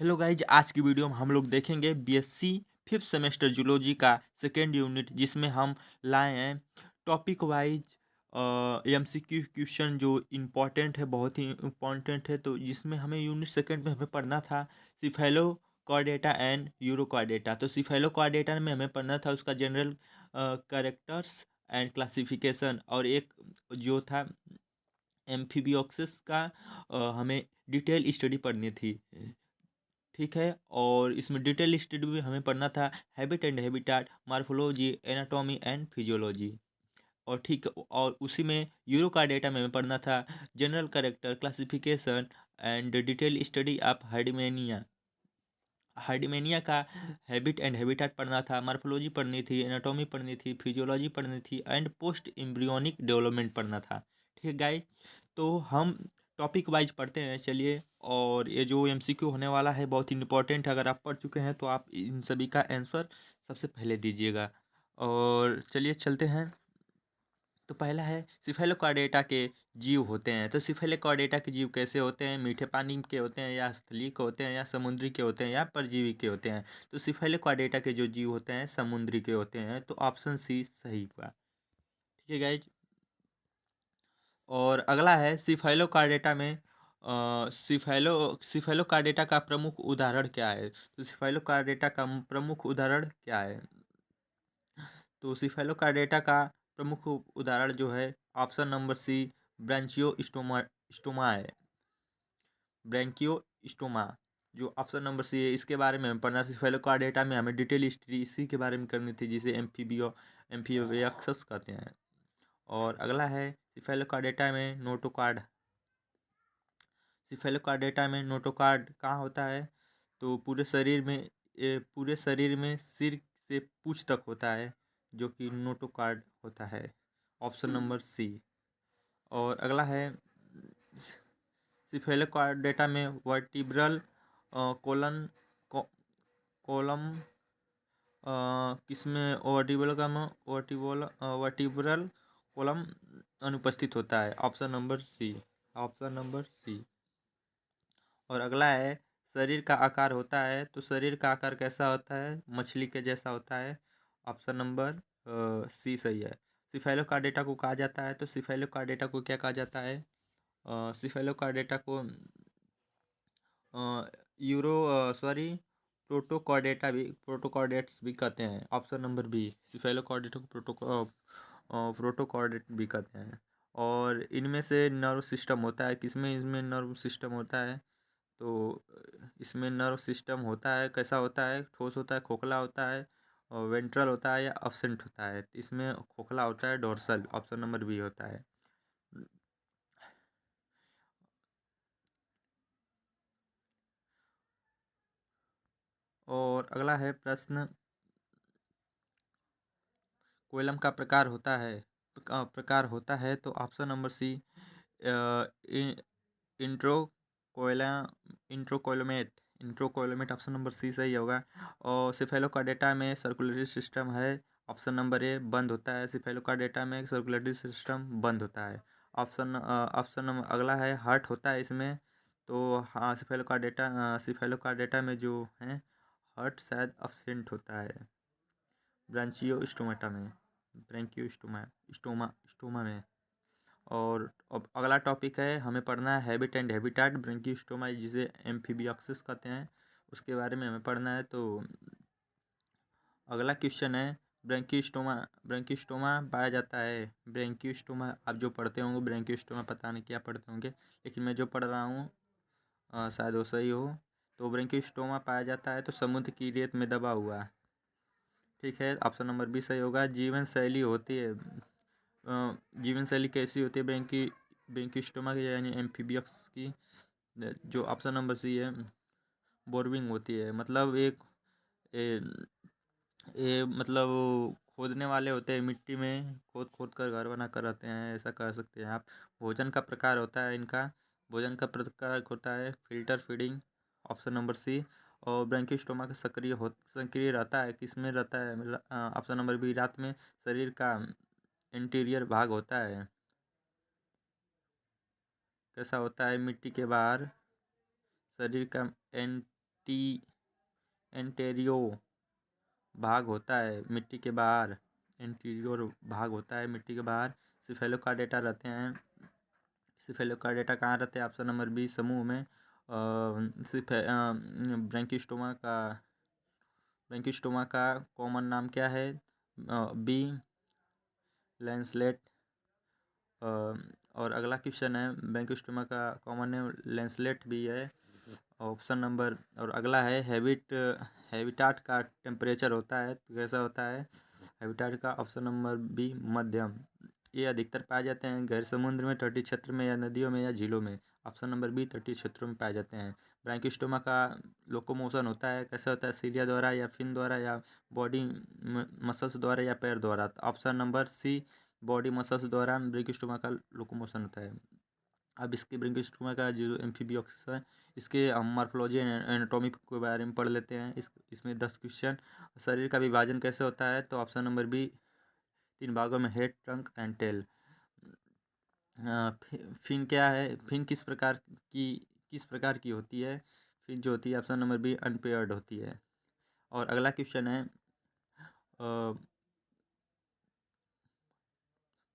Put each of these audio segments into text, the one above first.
Hello guys, आज की video में हम लोग देखेंगे बीएससी फिफ्थ सेमेस्टर जूलॉजी का सेकेंड यूनिट, जिसमें हम लाए हैं टॉपिक वाइज एमसीक्यू क्वेश्चन जो इम्पोर्टेंट है, बहुत ही इम्पोर्टेंट है। तो जिसमें हमें यूनिट सेकेंड में हमें पढ़ना था cephalo Chordata and euro Chordata. तो सिफेलो कॉर्डेटा में हमें पढ़ना था उसका जनरल कैरेक्टर्स एंड क्लासिफिकेशन, और एक जो था एम्फीबियोक्सिस का हमें डिटेल स्टडी पढ़नी थी। ठीक है, और इसमें डिटेल स्टडी में हमें पढ़ना था habit and habitat, morphology, anatomy and physiology. और ठीक, और उसी में यूरो का डेटा में हमें पढ़ना था general character, classification and detail study of Herdmania. Herdmania का हैबिट एंड हैबिटाट पढ़ना था, मार्फोलॉजी पढ़नी थी, एनाटॉमी पढ़नी थी, फिजियोलॉजी पढ़नी थी एंड पोस्ट एम्ब्रियोनिक डेवलपमेंट पढ़ना था। ठीक है गाइस, तो हम टॉपिक वाइज पढ़ते हैं, चलिए। और ये जो एमसीक्यू होने वाला है बहुत ही इंपॉर्टेंट है, अगर आप पढ़ चुके हैं तो आप इन सभी का आंसर सबसे पहले दीजिएगा। और चलिए चलते हैं। तो पहला है सिफेलोकॉर्डेटा के जीव होते हैं। तो सिफेलोकॉर्डेटा के जीव कैसे होते हैं? मीठे पानी के होते हैं, या स्थलीय के होते हैं, या समुद्री के होते हैं, या परजीवी के होते हैं? तो सिफेलोकॉर्डेटा के जो जीव होते हैं समुद्री के होते हैं, तो ऑप्शन सी सही हुआ। ठीक है गाइज। और अगला है सिफेलोकॉर्डेटा में सिफेलोकॉर्डेटा का प्रमुख उदाहरण क्या है? तो सिफेलोकॉर्डेटा का प्रमुख उदाहरण क्या है? तो सिफेलोकार्डेटा का प्रमुख उदाहरण जो है ऑप्शन नंबर सी ब्रांचियो स्टोमा है। ब्रैंकियो स्टोमा जो ऑप्शन नंबर सी है, इसके बारे में हमें पढ़ना। सिफेलोकार्डेटा में हमें डिटेल हिस्ट्री इसी के बारे में करनी थी, जिसे एम्फीबियोक्सस कहते हैं। और अगला है सिफेलोकार्डेटा में नोटोकार्ड। सिफेलोकार्डेटा में नोटोकार्ड कहाँ होता है? तो पूरे शरीर में सिर से पूंछ तक होता है, जो कि नोटोकार्ड होता है। Option number C. और अगला है सिफेलोकॉर्डेटा में वर्टिब्रल कोलन कोलम किसमें वर्टिब्रल कोलम अनुपस्थित होता है? Option number C. Option number C. और अगला है शरीर का आकार होता है, तो शरीर का आकार कैसा होता है? मछली के जैसा होता है। ऑप्शन नंबर सी सही है। सिफेलोकार्डेटा को कहा जाता है, तो सिफेलोकार्डेटा को क्या कहा जाता है? सिफेलोकार्डेटा को यूरो सॉरी प्रोटोकॉर्डेट्स भी कहते हैं। Option number B. सिफेलोकॉर्डेटा को प्रोटोकॉर्डेट भी कहते हैं। और इनमें से नर्व सिस्टम होता है किसमें? इसमें नर्व सिस्टम होता है, तो इसमें नर्व सिस्टम होता है, कैसा होता है? ठोस होता है, खोखला होता है, और वेंट्रल होता है, या अब्सेंट होता है? इसमें खोखला होता है, डोर्सल। ऑप्शन नंबर बी होता है। और अगला है प्रश्न, कोयलम का प्रकार होता है तो ऑप्शन नंबर सी इंट्रो कोयला इंट्रोकोयलोमेट ऑप्शन नंबर सी सही होगा। और सिफेलोकार्डेटा में सर्कुलेटरी सिस्टम है। ऑप्शन नंबर ए बंद होता है। सिफेलोकार्डेटा में सर्कुलेटरी सिस्टम बंद होता है। ऑप्शन नंबर अगला है हार्ट होता है इसमें। तो हाँ, सिफेलोकार्डेटा में जो है हार्ट शायद अब्सेंट होता है ब्रांचियो स्टोमेटा में, ब्रैंकियो स्टोमा में। और अब अगला टॉपिक है, हमें पढ़ना है हैबिट एंड हैबिटाट ब्रैंकियोस्टोमा, जिसे एम्फीबियोक्सिस कहते हैं, उसके बारे में हमें पढ़ना है। तो अगला क्वेश्चन है ब्रैंकियोस्टोमा पाया जाता है। ब्रैंकियोस्टोमा आप जो पढ़ते होंगे, ब्रैंकियोस्टोमा पता नहीं क्या पढ़ते होंगे, लेकिन मैं जो पढ़ रहा हूँ शायद वो सही हो। तो ब्रैंकियोस्टोमा पाया जाता है तो समुद्र की रेत में दबा हुआ। ठीक है, ऑप्शन नंबर बी सही होगा। जीवन शैली होती है, जीवन शैली कैसी होती है ब्रैंकियोस्टोमा की, यानी एम्फीबियस की? जो ऑप्शन नंबर सी है, बोरविंग होती है। मतलब एक ए, मतलब खोदने वाले होते हैं, मिट्टी में खोद खोद कर घर बना कर रहते हैं, ऐसा कर सकते हैं आप। भोजन का प्रकार होता है इनका, भोजन का प्रकार होता है filter feeding. Option number C. और ब्रैंकियोस्टोमा का सक्रिय रहता है, किस में रहता है? ऑप्शन नंबर बी, रात में। शरीर का इंटीरियर भाग होता है, कैसा होता है? मिट्टी के बाहर शरीर का एंटेरियो भाग होता है मिट्टी के बाहर, एंटीरियर भाग होता है मिट्टी के बाहर। सिफेलोकार्डेटा रहते हैं। सिफेलोकार्डेटा कहाँ रहते हैं? ऑप्शन नंबर बी, समूह में। ब्रैंकिस्टोमा का कॉमन नाम क्या है? B, lancelet. और अगला क्वेश्चन है, ब्रैंकिस्टोमा का कॉमन नेम लैंसलेट भी है। ऑप्शन नंबर, और अगला है हैबिटाट का टेम्परेचर होता है तो कैसा होता है हैबिटाट का? ऑप्शन नंबर बी, मध्यम। ये अधिकतर पाए जाते हैं गहरे समुद्र में, तटीय क्षेत्र में, या नदियों में, या झीलों में। ऑप्शन नंबर बी, तटीय क्षेत्रों में पाए जाते हैं। ब्रैंकिस्टोमा का लोकोमोशन होता है, कैसे होता है? सीलिया द्वारा, या फिन द्वारा, या बॉडी मसल्स द्वारा, या पैर द्वारा। Option number C, body muscles द्वारा ब्रैंकिस्टोमा का लोकोमोशन होता है। अब इसके ब्रैंकिस्टोमा का जो एम्फीबियोक्स है, इसके हम मॉर्फोलॉजी एंड एनाटॉमी के बारे में पढ़ लेते हैं। इसमें 10 क्वेश्चन। शरीर का विभाजन कैसे होता है? तो ऑप्शन नंबर बी, 3 भागों में, head, trunk and tail. Fin क्या है? फिन किस प्रकार की होती है? फिन जो होती है, ऑप्शन नंबर बी, अनपेयर्ड होती है। और अगला क्वेश्चन है,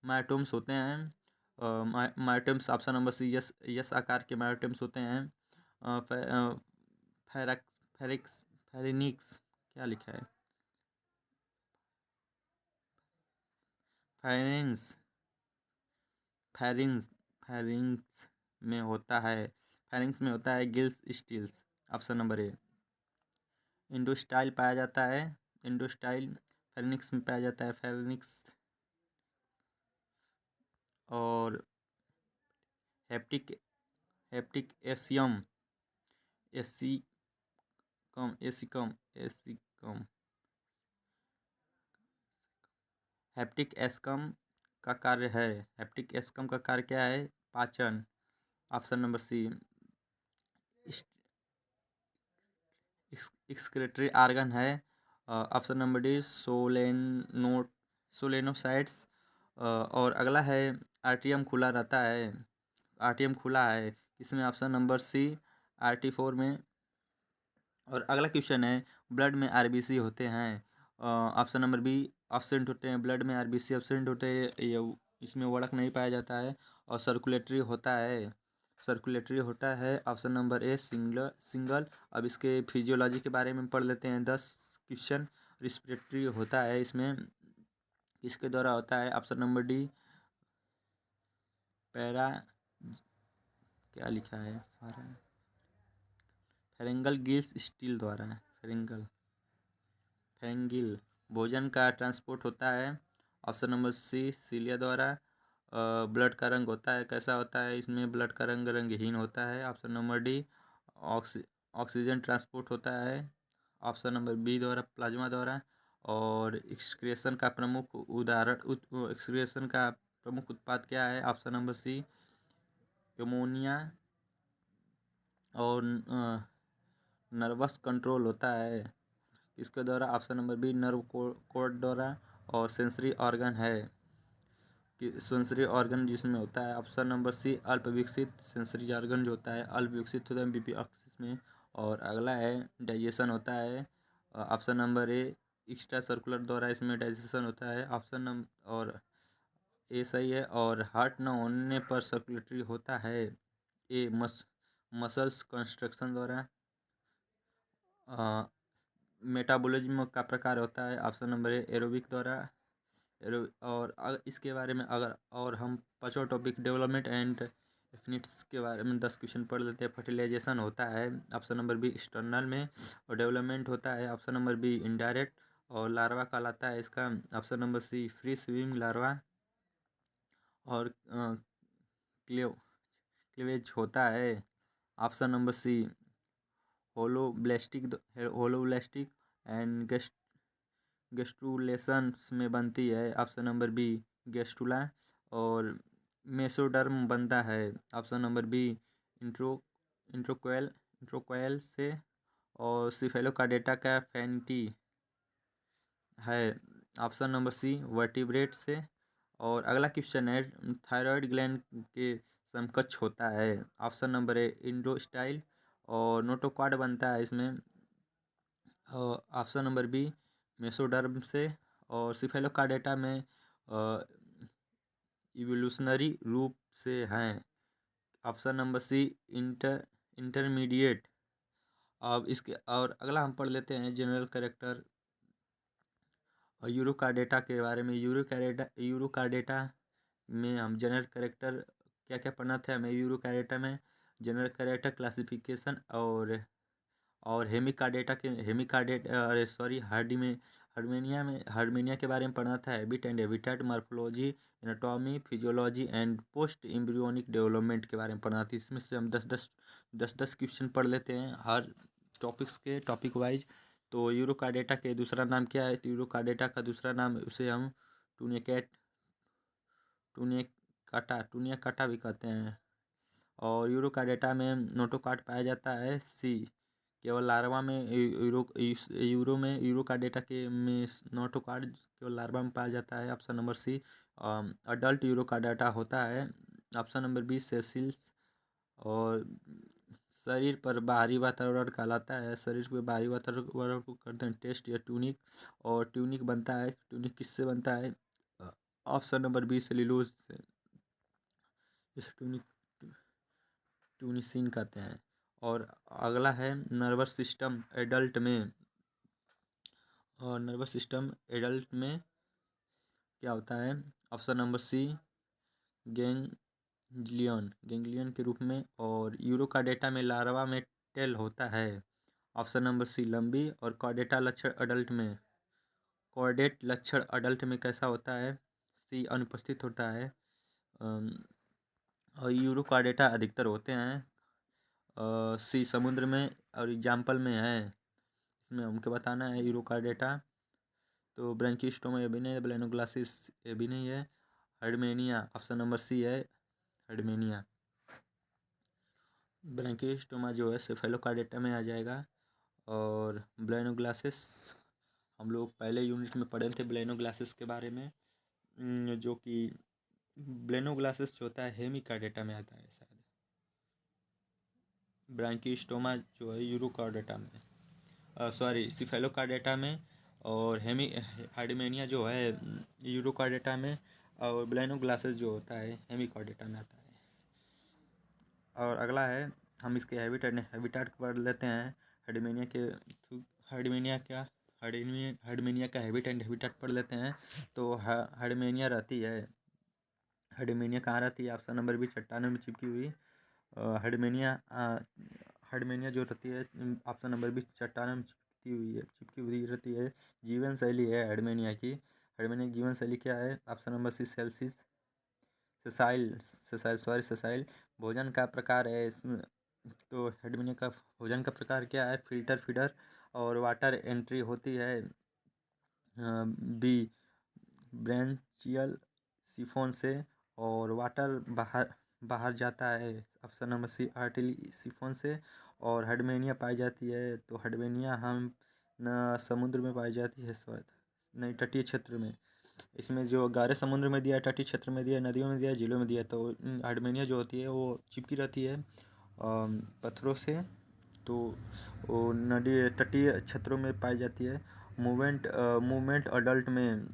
मायोटोम्स होते हैं। मायोटोम्स, ऑप्शन नंबर सी, यस आकार के मायोटोम्स होते हैं। फेरिनिक्स, क्या लिखा है? फेरिंग्स फेरिंग्स फेरिंग्स में होता है। फेरिंग्स में होता है gills slits. Option number A. Endostyle पाया जाता है। इंडोस्टाइल फेरिनिक्स में पाया जाता है, फेरिनिक्स। और हेप्टिक हेप्टिक एसियम, एसी एसिकम हेप्टिक एस्कम का कार्य है। हेप्टिक एस्कम का कार्य क्या है? पाचन। Option number C, excretory organ है। Option number D, solenocytes. और अगला है, आर्टियम खुला रहता है। आर्टियम खुला है इसमें, ऑप्शन नंबर सी, RT4 में। और अगला क्वेश्चन है, ब्लड में आरबीसी होते हैं। ऑप्शन नंबर बी, एब्सेंट होते हैं। ब्लड में आरबीसी एब्सेंट होते हैं, ये इसमें वड़क नहीं पाया जाता है। और सर्कुलेटरी होता है। ऑप्शन नंबर ए, सिंगल। अब इसके फिजियोलॉजी के बारे में पढ़ लेते हैं, 10 क्वेश्चन। रिस्पिरेटरी होता है इसमें, इसके द्वारा होता है। ऑप्शन नंबर डी, पैरा, क्या लिखा है? फेरेंगल गिल्स स्टील द्वारा। फेरेंगिल भोजन का ट्रांसपोर्ट होता है। ऑप्शन नंबर सी, सीलिया द्वारा। ब्लड का रंग होता है, कैसा होता है? इसमें ब्लड का रंग रंगहीन होता है। Option number D, oxygen transport होता है। ऑप्शन नंबर बी द्वारा, प्लाज्मा द्वारा। और एक्सक्रिएशन का प्रमुख उत्पाद क्या है? Option number C, ammonia. और नर्वस कंट्रोल होता है इसके द्वारा। Option number B, nerve cord द्वारा। और सेंसरी ऑर्गन है कि सेंसरी ऑर्गन जिसमें होता है। ऑप्शन नंबर सी, अल्प विकसित सेंसरी ऑर्गन जो होता है, अल्प विकसित होता है बीपी ऑक्सिस में। और अगला है, डाइजेशन होता है। ऑप्शन नंबर ए, एक्स्ट्रा सर्कुलर द्वारा इसमें डाइजेशन होता है। ऑप्शन नंबर और ए सही है। और हार्ट न होने पर सर्कुलेटरी होता है। ए, मसल्स कंस्ट्रक्शन द्वारा। मेटाबॉलिज्म का प्रकार होता है। ऑप्शन नंबर ए, एरोबिक द्वारा। और इसके बारे में अगर और हम पांचवा टॉपिक, डेवलपमेंट एंड एफिनिट्स के बारे में 10 क्वेश्चन पढ़ लेते हैं। फर्टिलाइजेशन होता है, ऑप्शन नंबर बी, एक्सटर्नल में। और डेवलपमेंट होता है, ऑप्शन नंबर बी, इनडायरेक्ट। और लार्वा कहलाता है इसका, option number C, free swimming larva. और क्लीवेज होता है, option number C, holoblastic and gastrulation में बनती है। Option number B, gastrula. और मेसोडर्म बनता है, ऑप्शन नंबर बी, इंट्रोक्वेल से। और सिफेलोकार्डेटा का फैंटी है, ऑप्शन नंबर सी, वर्टिब्रेट से। और अगला क्वेश्चन है, थायराइड ग्लैंड के समकक्ष होता है। Option number A, endostyle. और नोटोकॉर्ड बनता है इसमें ऑप्शन नंबर बी मेसोडर्म से, और सिफेलोकार्डेटा में इवोल्यूशनरी रूप से हैं। Option number C intermediate. अब इसके और अगला हम पढ़ लेते हैं जनरल कैरेक्टर यूरोकार्डेटा के बारे में। यूरोकार्डेटा में हम जनरल कैरेक्टर क्या क्या पढ़ना था हमें यूरोकार्डेटा में। जनरल कैरेक्टर क्लासिफिकेशन और हेमिकार्डेट अरे सॉरी हार्डमेनिया के बारे में पढ़ना था। Habit and habitat, morphology, anatomy, physiology and post embryonic development के बारे में पढ़ना था। इसमें से हम 10 क्वेश्चन पढ़ लेते हैं हर टॉपिक्स के टॉपिक वाइज। तो यूरोकार्डेटा के दूसरा नाम क्या है? तो यूरोकार्डेटा का दूसरा नाम उसे हम टूनिकेट टूनियाकाटा भी कहते हैं। और यूरोकार्डेटा में नोटोकॉर्ड पाया जाता है। सी केवल लार्वा में यूरोकार्डेटा के में नोटोकॉर्ड केवल लार्वा में पाया जाता है। Option number C adult urochordata होता है। Option number B sessile. और शरीर पर बाहरी वातावरण कहलाता है। शरीर पे बाहरी वातावरण को करते हैं टेस्ट या ट्यूनिक। और ट्यूनिक बनता है, ट्यूनिक किससे बनता है? ऑप्शन नंबर बी सेल्यूलोज से, इसे ट्यूनिसिन कहते हैं। और अगला है नर्वस सिस्टम एडल्ट में। और नर्वस सिस्टम एडल्ट में क्या होता है? ऑप्शन नंबर सी गैंग्लियन के रूप में। और यूरोकार्डेटा में लार्वा में टेल होता है। ऑप्शन नंबर सी लंबी। और कॉर्डेट लक्षण अडल्ट में कैसा होता है? सी अनुपस्थित होता है। और यूरोकार्डेटा अधिकतर होते हैं सी समुद्र में और एग्जाम्पल में है। इसमें हमको बताना है यूरोकार्डेटा। तो ब्रैंकियोस्टोमा ये भी नहीं है, ब्लेनोग्लासिस ये भी नहीं है। हार्डमेनिया ऑप्शन नंबर सी है हार्डमेनिया। ब्रैंकियोस्टोमा जो है सेफेलोकार्डेटा में आ जाएगा। और ब्लेनोग्लासिस हम लोग पहले यूनिट में पढ़े थे ब्लेनोग्लासिस के बारे में, जो कि ब्लेनोग्लासिस जो होता है हेमिकार्डेटा में आता है शायद। ब्रैंकियोस्टोमा जो है यूरोकार्डेटा में सॉरी सिफेलोकार्डेटा में। और हार्डमेनिया जो है यूरोकार्डेटा में। और ब्लेनोग्लासिस जो होता है हेमिकार्डेटा में आता है। और अगला है हम इसके हैबिटेट पढ़ लेते हैं। हार्डमेनिया का हैबिट एंड हैबिटेट पढ़ लेते हैं। तो हार्डमेनिया रहती है। हार्डमेनिया कहाँ रहती है? ऑप्शन नंबर बी चट्टानों में चिपकी हुई। हार्डमेनिया जो रहती है ऑप्शन नंबर बी चट्टानों में चिपकी हुई रहती है। जीवन शैली है हार्डमेनिया की। हार्डमेनिया की जीवन शैली क्या है? Option number C sessile. भोजन का प्रकार है इसमें। तो हार्डमेनिया का भोजन का प्रकार क्या है? Filter feeder. और वाटर एंट्री होती है बी ब्रेंचियल सिफोन से। और वाटर बाहर जाता है ऑप्शन नंबर सी आर्टिली सिफोन से। और हार्डमेनिया पाई जाती है तो हार्डमेनिया हम न समुद्र में पाई जाती है शायद, नहीं तटीय क्षेत्र में। इसमें जो गहरे समुद्र में दिया है, तटीय क्षेत्र में दिया है, नदियों में दिया है, झीलों में दिया है। तो हार्डमेनिया जो होती है वो चिपकी रहती है पत्थरों से। तो वो नदी तटीय क्षेत्रों में पाई जाती है। मूवमेंट अडल्ट में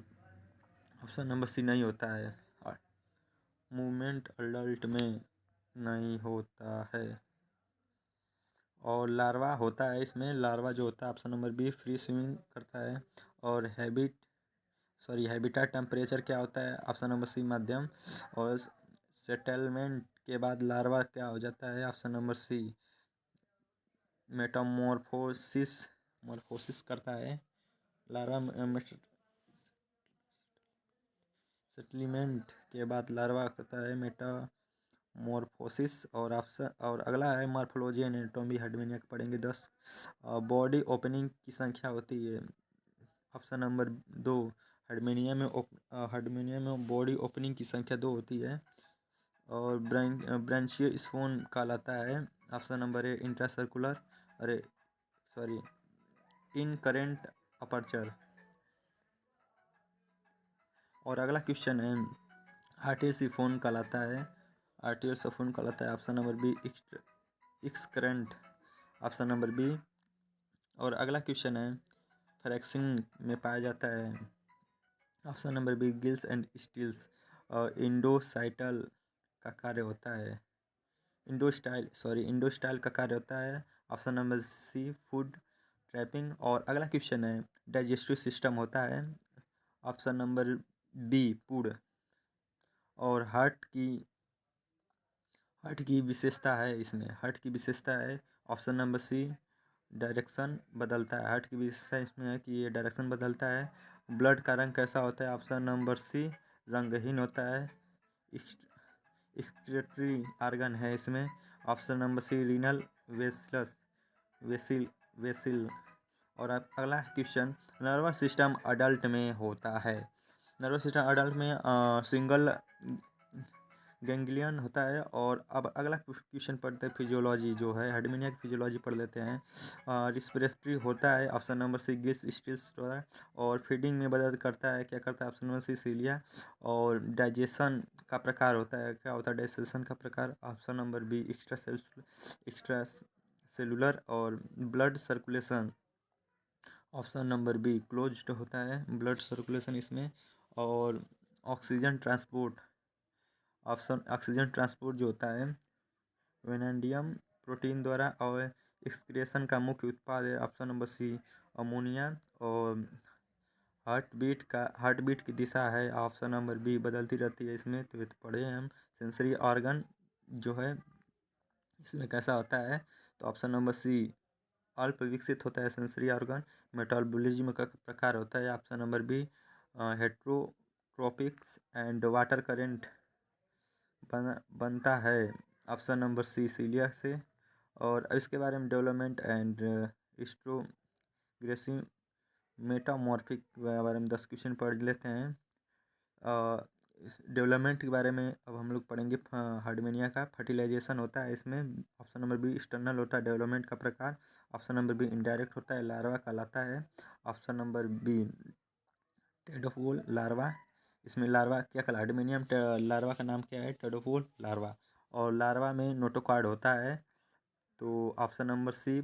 ऑप्शन नंबर सी नहीं होता है। मूवमेंट अडल्ट में नहीं होता है। और लार्वा होता है इसमें। लार्वा जो होता है option number B free swimming करता है। और हैबिटेट टेम्परेचर क्या होता है? ऑप्शन नंबर सी मध्यम। और सेटलमेंट के बाद लार्वा क्या हो जाता है? ऑप्शन नंबर सी मेटामॉर्फोसिस करता है। लार्वा सेटलमेंट के बाद लार्वा होता है मेटामॉर्फोसिस। और अगला है मॉर्फोलॉजी एंड एनाटॉमी। हार्डमेनिया के पढ़ेंगे 10। बॉडी ओपनिंग की संख्या होती है ऑप्शन नंबर 2। हार्डमेनिया में बॉडी ओपनिंग की संख्या 2 होती है। और ब्रांचियो स्पोन कहलाता है ऑप्शन नंबर ए इंट्रासर्कुलर अरे सॉरी इनकरेंट अपर्चर। और अगला क्वेश्चन है आर्टियोसिफोन कहलाता है option number B excurrent option number B. और अगला क्वेश्चन है, फ्रैक्शन में पाया जाता है। Option number B, gills and slits endostyle का कार्य होता है। इंडोस्टाइल का कार्य होता है। Option number C, food trapping. और अगला क्वेश्चन है, डाइजेस्टिव सिस्टम होता है। Option number B, food. और हार्ट की विशेषता है, इसमें हार्ट की विशेषता है। ऑप्शन नंबर सी, डायरेक्शन बदलता है। हार्ट की विशेषता इसमें है कि ये डायरेक्शन बदलता है। ब्लड का रंग कैसा होता है? ऑप्शन नंबर सी, रंगहीन होता है। एक्सक्रीटरी आर्गन है इसमें। Option number C, renal vessels vesicle vesicle. और अब अगला क्वेश्चन, नर्वस सिस्टम अडल्ट में होता है। नर्वस सिस्टम अडल्ट में सिंगल गैंग्लियन होता है। और अब अगला क्वेश्चन पढ़ते हैं, फिजियोलॉजी जो है, हार्डमिनिया की फिजियोलॉजी पढ़ लेते हैं। रिस्पिरेटरी होता है। Option number C, gills slits. और फीडिंग में मदद करता है, क्या करता है? Option number C, cilia. और डाइजेशन का प्रकार होता है, क्या होता है डाइजेशन का प्रकार? Option number B, extra cellular. और blood circulation, option number B, closed होता है ब्लड सर्कुलेशन इसमें। और ऑक्सीजन ट्रांसपोर्ट, ऑक्सीजन ट्रांसपोर्ट जो होता है वेनेडियम प्रोटीन द्वारा। और एक्सक्रिएशन का मुख्य उत्पाद है, ऑप्शन नंबर सी, अमोनिया। और हार्ट बीट की दिशा है, ऑप्शन नंबर बी, बदलती रहती है इसमें। तो ये तो पढ़े हैं हम। सेंसरी ऑर्गन जो है इसमें कैसा होता है? तो ऑप्शन नंबर सी, अल्प विकसित होता है सेंसरी ऑर्गन। मेटाबॉलिज्म का प्रकार होता है, option number B, heterotrophics. And water current बनता है, ऑप्शन नंबर सी, सीलिया से। और इसके बारे में डेवलपमेंट एंड स्ट्रोग्रेसिव मेटामॉर्फिक के बारे में 10 क्वेश्चन पढ़ लेते हैं। इस डेवलपमेंट के बारे में अब हम लोग पढ़ेंगे। हार्डमेनिया का फर्टिलाइजेशन होता है इसमें। ऑप्शन नंबर बी, एक्सटर्नल होता है डेवलपमेंट का प्रकार। ऑप्शन नंबर बी, इनडायरेक्ट होता है, लार्वा कहलाता है। Option number B, tadpole larva. इसमें लार्वा क्या कहला? हार्डमेनियम लार्वा का नाम क्या है? Tadpole larva. और लार्वा में नोटोकॉर्ड होता है। तो ऑप्शन नंबर सी,